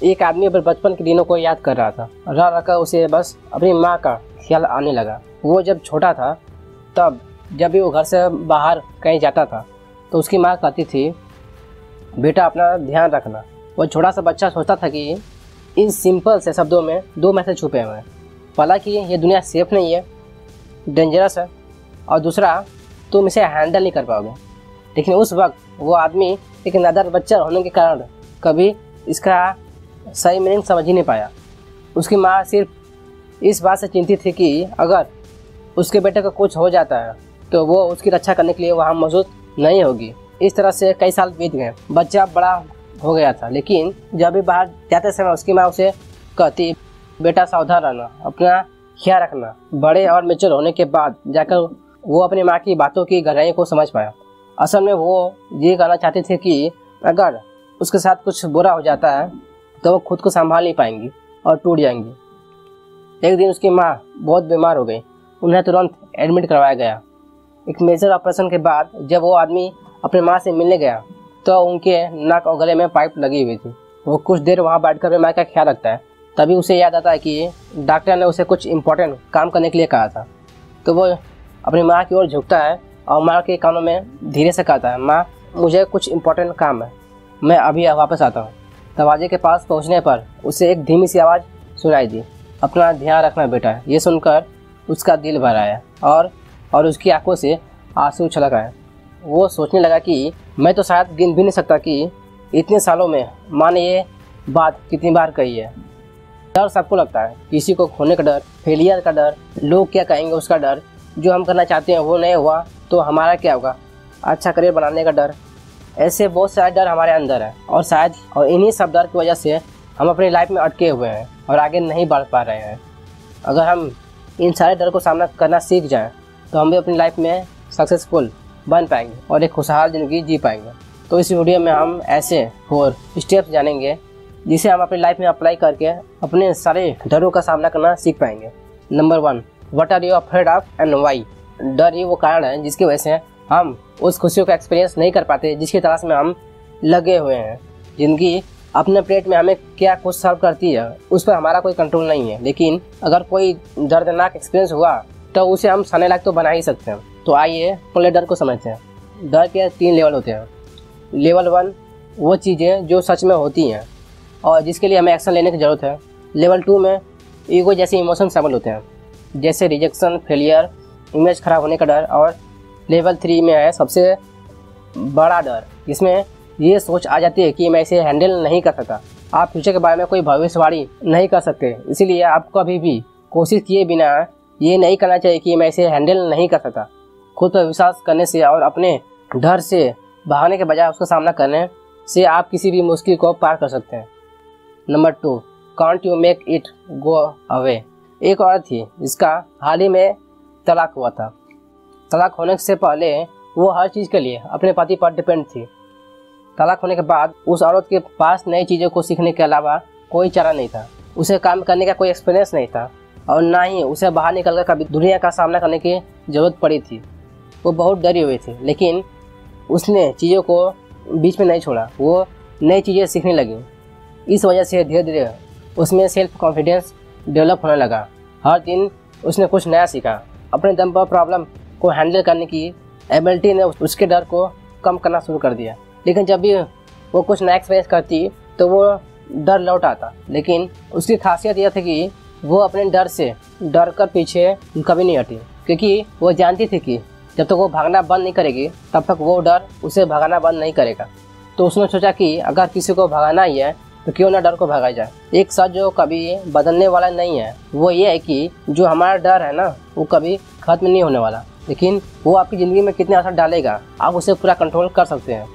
एक आदमी अपने बचपन के दिनों को याद कर रहा था। रह रहकर उसे बस अपनी माँ का ख्याल आने लगा। वो जब छोटा था तब जब भी वो घर से बाहर कहीं जाता था तो उसकी माँ कहती थी, बेटा अपना ध्यान रखना। वो छोटा सा बच्चा सोचता था कि इन सिंपल से शब्दों में दो मैसेज छुपे हुए हैं। पहला कि ये दुनिया सेफ नहीं है, डेंजरस है, और दूसरा तुम इसे हैंडल नहीं कर पाओगे। लेकिन उस वक्त वो आदमी एक नादान बच्चा होने के कारण कभी इसका सही मीनिंग समझ ही नहीं पाया। उसकी माँ सिर्फ इस बात से चिंतित थी कि अगर उसके बेटे को कुछ हो जाता है तो वो उसकी रक्षा करने के लिए वहाँ मौजूद नहीं होगी। इस तरह से कई साल बीत गए। बच्चा बड़ा हो गया था, लेकिन जब भी बाहर जाते समय उसकी माँ उसे कहती, बेटा सावधान रहना, अपना ख्याल रखना। बड़े और मेच्योर होने के बाद जाकर वो अपनी माँ की बातों की गहराई को समझ पाया। असल में वो ये कहना चाहती थी कि अगर उसके साथ कुछ बुरा हो जाता है तो वो खुद को संभाल नहीं पाएंगी और टूट जाएंगी। एक दिन उसकी माँ बहुत बीमार हो गई। उन्हें तुरंत एडमिट करवाया गया। एक मेजर ऑपरेशन के बाद जब वो आदमी अपनी माँ से मिलने गया तो उनके नाक और गले में पाइप लगी हुई थी। वो कुछ देर वहाँ बैठकर अपनी माँ का ख्याल रखता है। तभी उसे याद आता है कि डॉक्टर ने उसे कुछ इम्पोर्टेंट काम करने के लिए कहा था। तो वो अपनी माँ की ओर झुकता है और माँ के कानों में धीरे से कहता है, माँ मुझे कुछ इम्पोर्टेंट काम है, मैं अभी वापस आता हूँ। दरवाजे के पास पहुँचने पर उसे एक धीमी सी आवाज़ सुनाई दी, अपना ध्यान रखना बेटा। ये सुनकर उसका दिल भर आया और उसकी आंखों से आंसू छलक आए। वो सोचने लगा कि मैं तो शायद गिन भी नहीं सकता कि इतने सालों में माँ ने ये बात कितनी बार कही है। डर सबको लगता है, किसी को खोने का डर, फेलियर का डर, लोग क्या कहेंगे उसका डर, जो हम करना चाहते हैं वो नहीं हुआ तो हमारा क्या होगा, अच्छा करियर बनाने का डर। ऐसे बहुत सारे डर हमारे अंदर है और इन्हीं सब डर की वजह से हम अपनी लाइफ में अटके हुए हैं और आगे नहीं बढ़ पा रहे हैं। अगर हम इन सारे डर को सामना करना सीख जाएं तो हम भी अपनी लाइफ में सक्सेसफुल बन पाएंगे और एक खुशहाल ज़िंदगी जी पाएंगे। तो इस वीडियो में हम ऐसे 4 स्टेप्स जानेंगे जिसे हम अपनी लाइफ में अप्लाई करके अपने सारे डरों का सामना करना सीख पाएंगे। Number 1, what are you afraid of and why. डर ही वो कारण है जिसकी वजह से हम उस खुशियों का एक्सपीरियंस नहीं कर पाते जिसकी तलाश में हम लगे हुए हैं। ज़िंदगी अपने प्लेट में हमें क्या कुछ सर्व करती है उस पर हमारा कोई कंट्रोल नहीं है, लेकिन अगर कोई दर्दनाक एक्सपीरियंस हुआ तो उसे हम सहने लायक तो बना ही सकते हैं। तो आइए पहले डर को समझते हैं। डर के 3 लेवल होते हैं। लेवल 1 वो चीज़ें जो सच में होती हैं और जिसके लिए हमें एक्शन लेने की ज़रूरत है। लेवल 2 में ईगो जैसे इमोशन शामिल होते हैं, जैसे रिजेक्शन, फेलियर, इमेज खराब होने का डर। और लेवल 3 में है सबसे बड़ा डर, जिसमें ये सोच आ जाती है कि मैं इसे हैंडल नहीं कर सकता। आप फ्यूचर के बारे में कोई भविष्यवाणी नहीं कर सकते, इसीलिए आपको कभी भी कोशिश किए बिना ये नहीं करना चाहिए कि मैं इसे हैंडल नहीं कर सकता। खुद पर विश्वास करने से और अपने डर से भागने के बजाय उसका सामना करने से आप किसी भी मुश्किल को पार कर सकते हैं। Number 2, can't you make it go away. एक औरत थी जिसका हाल ही में तलाक हुआ था। तलाक होने से पहले वो हर चीज़ के लिए अपने पति पर डिपेंड थी। तलाक होने के बाद उस औरत के पास नई चीज़ों को सीखने के अलावा कोई चारा नहीं था। उसे काम करने का कोई एक्सपीरियंस नहीं था और ना ही उसे बाहर निकलकर कभी दुनिया का सामना करने की ज़रूरत पड़ी थी। वो बहुत डरी हुई थी, लेकिन उसने चीज़ों को बीच में नहीं छोड़ा। वो नई चीज़ें सीखने लगी। इस वजह से धीरे धीरे उसमें सेल्फ कॉन्फिडेंस डेवलप होने लगा। हर दिन उसने कुछ नया सीखा। अपने दम पर प्रॉब्लम को हैंडल करने की एबिलिटी ने उसके डर को कम करना शुरू कर दिया। लेकिन जब भी वो कुछ नया एक्सपीरियंस करती तो वो डर लौट आता। लेकिन उसकी खासियत यह थी कि वो अपने डर से डर कर पीछे कभी नहीं हटी, क्योंकि वो जानती थी कि जब तक वो भागना बंद नहीं करेगी तब तक वो डर उसे भगाना बंद नहीं करेगा। तो उसने सोचा कि अगर किसी को भगाना ही है तो क्यों ना डर को भगाया जाए। एक सच जो कभी बदलने वाला नहीं है वो ये है कि जो हमारा डर है ना वो कभी खत्म नहीं होने वाला, लेकिन वो आपकी ज़िंदगी में कितने असर डालेगा आप उसे पूरा कंट्रोल कर सकते हैं।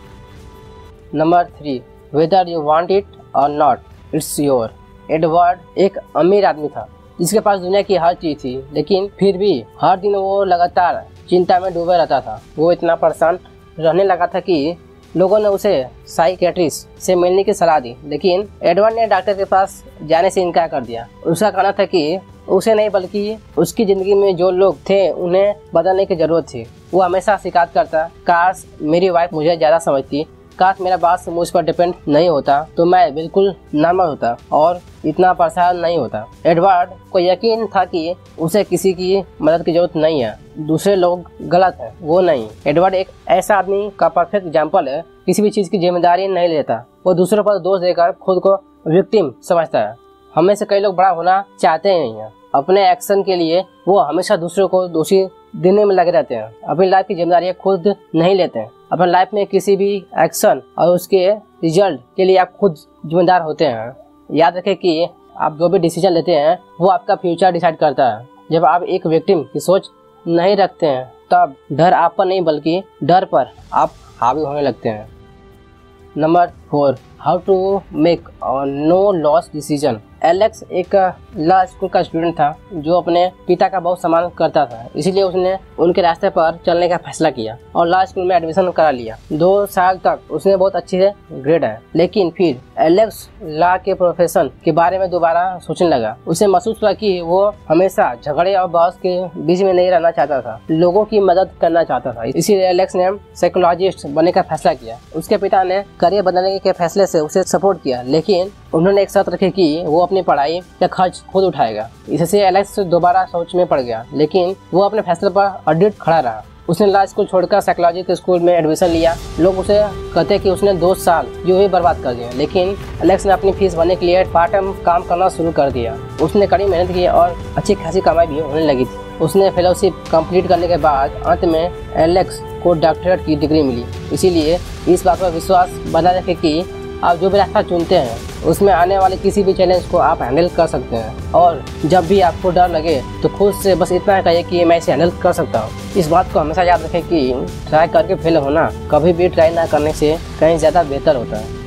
Number 3, whether you want it और नॉट, इट्स योर। एडवर्ड एक अमीर आदमी था जिसके पास दुनिया की हर चीज़ थी, लेकिन फिर भी हर दिन वो लगातार चिंता में डूबे रहता था। वो इतना परेशान रहने लगा था कि लोगों ने उसे साइकियाट्रिस्ट से मिलने की सलाह दी, लेकिन एडवर्ड ने डॉक्टर के पास जाने से इनकार कर दिया। उसका कहना था कि उसे नहीं बल्कि उसकी ज़िंदगी में जो लोग थे उन्हें बदलने की ज़रूरत थी। वो हमेशा शिकायत करता, काश मेरी वाइफ मुझे ज़्यादा समझती, काश मेरा बात मुझ पर डिपेंड नहीं होता तो मैं बिल्कुल नॉर्मल होता और इतना परेशान नहीं होता। एडवर्ड को यकीन था कि उसे किसी की मदद की जरूरत नहीं है, दूसरे लोग गलत हैं, वो नहीं। एडवर्ड एक ऐसा आदमी का परफेक्ट एग्जाम्पल है, किसी भी चीज की जिम्मेदारी नहीं लेता, वो दूसरों पर दोष देकर खुद को विक्टिम समझता है। हमें से कई लोग बड़ा होना चाहते ही नहीं है, अपने एक्शन के लिए वो हमेशा दूसरों को दोषी देने में लगे रहते हैं, अपनी लाइफ की जिम्मेदारियां खुद नहीं लेते हैं। अपने लाइफ में किसी भी एक्शन और उसके रिजल्ट के लिए आप खुद जिम्मेदार होते हैं। याद रखें कि आप जो भी डिसीजन लेते हैं वो आपका फ्यूचर डिसाइड करता है। जब आप एक विक्टिम की सोच नहीं रखते हैं तब डर आप पर नहीं बल्कि डर पर आप हावी होने लगते हैं। Number 4, how to make no loss decision. Alex एक लॉ स्कूल का स्टूडेंट था जो अपने पिता का बहुत सम्मान करता था, इसलिए उसने उनके रास्ते पर चलने का फैसला किया और लॉ स्कूल में एडमिशन करा लिया। 2 साल तक उसने बहुत अच्छी से ग्रेड है, लेकिन फिर एलेक्स लॉ के प्रोफेशन के बारे में दोबारा सोचने लगा। उसे महसूस हुआ कि वो हमेशा झगड़े और बहस के बीच में नहीं रहना चाहता था, लोगों की मदद करना चाहता था। इसीलिए एलेक्स ने साइकोलॉजिस्ट बनने का फैसला किया। उसके पिता ने करियर बदलने के फैसले से उसे सपोर्ट किया, लेकिन उन्होंने एक शर्त रखी कि वो अपनी पढ़ाई का खर्च खुद उठाएगा। इससे एलेक्स दोबारा सोच में पड़ गया, लेकिन वो अपने फैसले पर अडिग खड़ा रहा। उसने लॉ स्कूल छोड़कर साइकोलॉजी के स्कूल में एडमिशन लिया। लोग उसे कहते कि उसने 2 साल यूं ही बर्बाद कर दिए, लेकिन एलेक्स ने अपनी फीस भरने के लिए पार्ट टाइम काम करना शुरू कर दिया। उसने कड़ी मेहनत की और अच्छी खासी कमाई भी होने लगी थी। उसने फेलोशिप कंप्लीट करने के बाद अंत में एलेक्स को डॉक्टरेट की डिग्री मिली। इसीलिए इस बात पर विश्वास बना रखें कि आप जो भी रास्ता चुनते हैं उसमें आने वाले किसी भी चैलेंज को आप हैंडल कर सकते हैं। और जब भी आपको डर लगे तो खुद से बस इतना कहिए कि मैं इसे हैंडल कर सकता हूँ। इस बात को हमेशा याद रखें कि ट्राई करके फेल होना कभी भी ट्राई ना करने से कहीं ज़्यादा बेहतर होता है।